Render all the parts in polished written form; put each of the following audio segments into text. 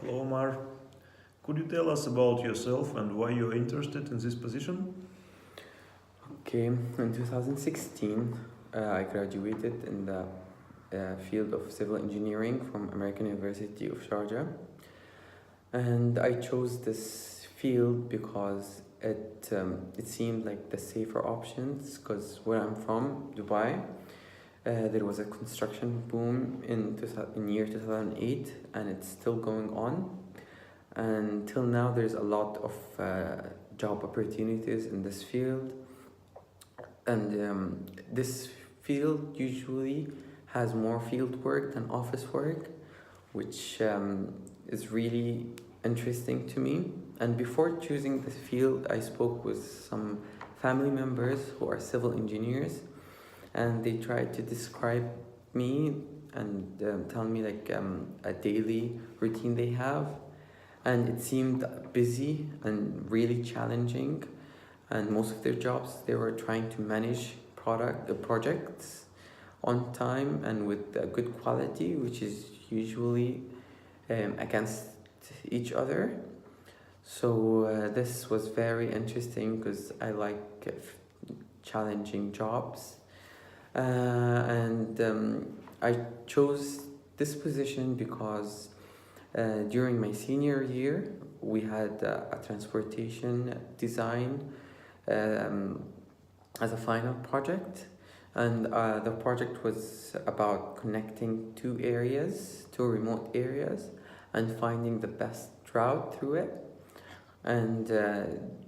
Hello, Omar. Could you tell us about yourself and why you're interested in this position? Okay, in 2016, I graduated in the field of civil engineering from American University of Sharjah. And I chose this field because it seemed like the safer options, because where I'm from, Dubai, there was a construction boom in year 2008, and it's still going on. And till now, there's a lot of job opportunities in this field. And this field usually has more field work than office work, which is really interesting to me. And before choosing this field, I spoke with some family members who are civil engineers, and they tried to describe me and tell me like a daily routine they have. And it seemed busy and really challenging, and most of their jobs they were trying to manage projects on time and with good quality, which is usually against each other. So this was very interesting because I like challenging jobs, and I chose this position because during my senior year we had a transportation design as a final project, and the project was about connecting two remote areas, and finding the best route through it, and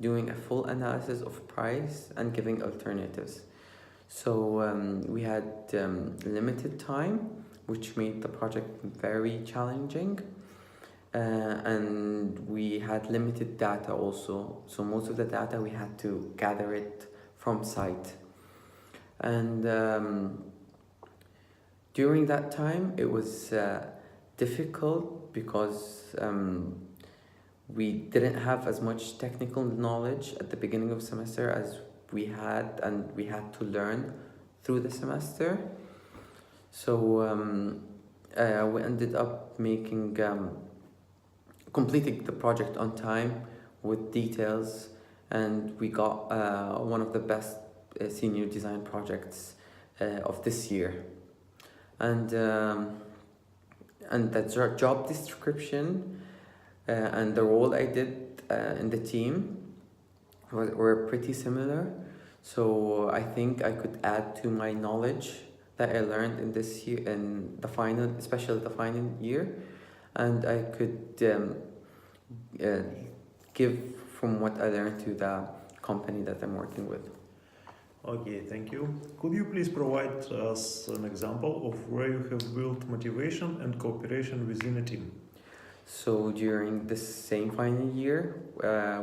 doing a full analysis of price and giving alternatives. So we had limited time, which made the project very challenging. And we had limited data also, so most of the data we had to gather it from site. And during that time it was difficult because we didn't have as much technical knowledge at the beginning of semester as we had, and we had to learn through the semester. So we ended up completing the project on time with details, and we got one of the best senior design projects of this year. And the job description and the role I did in the team were pretty similar. So I think I could add to my knowledge that I learned in this year, in the final, especially the final year, and I could give from what I learned to the company that I'm working with. Okay, thank you. Could you please provide us an example of where you have built motivation and cooperation within a team? So during this same final year,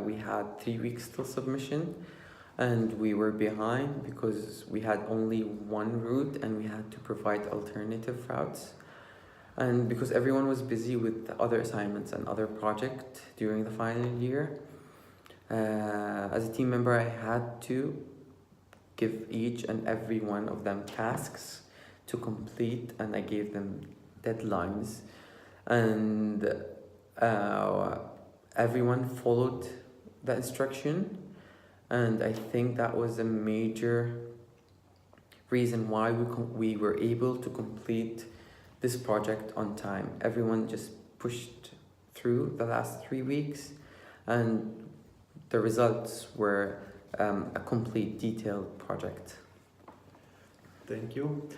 we had 3 weeks till submission, and we were behind because we had only one route and we had to provide alternative routes. And because everyone was busy with other assignments and other projects during the final year, as a team member, I had to give each and every one of them tasks to complete, and I gave them deadlines. And everyone followed the instruction, and I think that was a major reason why we were able to complete this project on time. Everyone just pushed through the last 3 weeks, and the results were a complete detailed project. Thank you.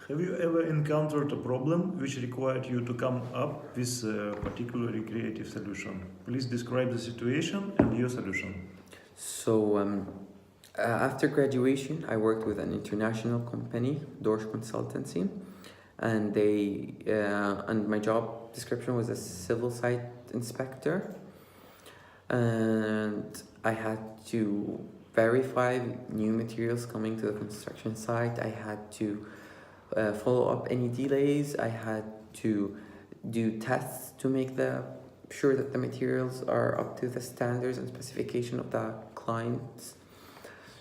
Have you ever encountered a problem which required you to come up with a particularly creative solution? Please describe the situation and your solution. So after graduation, I worked with an international company, Dorsch Consultancy, and and my job description was a civil site inspector, and I had to verify new materials coming to the construction site. I had to follow up any delays. I had to do tests to make sure that the materials are up to the standards and specification of the clients.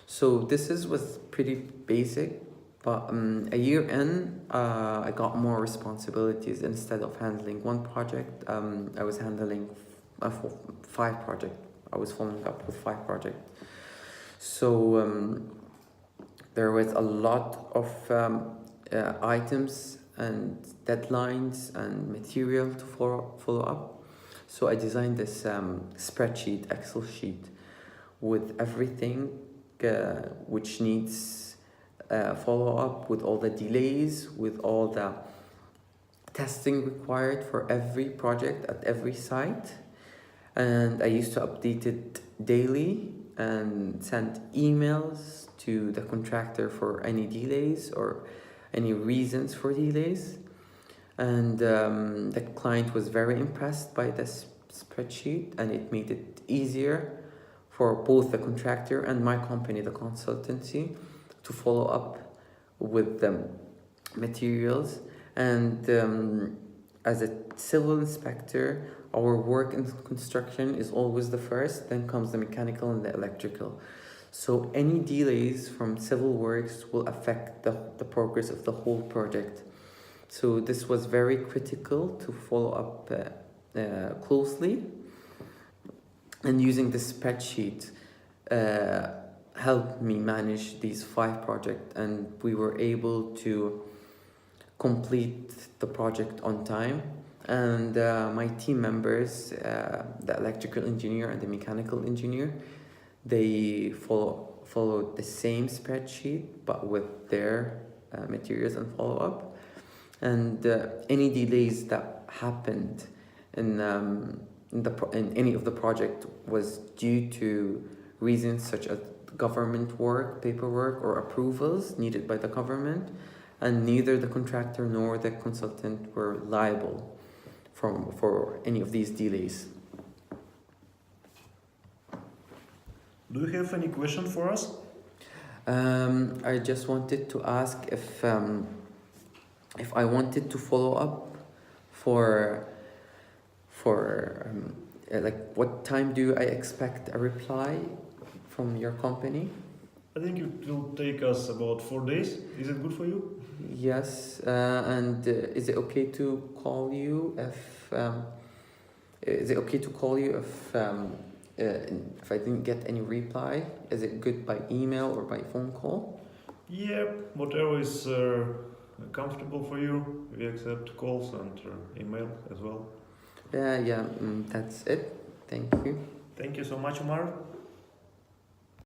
So was pretty basic But a year in, I got more responsibilities. Instead of handling one project, I was handling 5 projects. I was following up with 5 projects. So there was a lot of items and deadlines and material to follow up. So I designed this spreadsheet, Excel sheet, with everything which needs follow up, with all the delays, with all the testing required for every project at every site. And I used to update it daily and send emails to the contractor for any delays or any reasons for delays. And the client was very impressed by this spreadsheet, and it made it easier for both the contractor and my company, the consultancy, to follow up with the materials. And as a civil inspector, our work in construction is always the first, then comes the mechanical and the electrical. So any delays from civil works will affect the progress of the whole project. So this was very critical to follow up closely. And using the spreadsheet helped me manage these 5 projects, and we were able to complete the project on time. And my team members, the electrical engineer and the mechanical engineer, they followed the same spreadsheet but with their materials and follow-up. And any delays that happened in any of the project was due to reasons such as government work, paperwork, or approvals needed by the government, and neither the contractor nor the consultant were liable for any of these delays. Do you have any question for us? I just wanted to ask if I wanted to follow up for like what time do I expect a reply from your company? I think it will take us about 4 days. Is it good for you? Yes, and is it okay to call you if if I didn't get any reply? Is it good by email or by phone call? Yeah, whatever is comfortable for you. We accept calls and email as well. Yeah, that's it. Thank you. Thank you so much, Omar.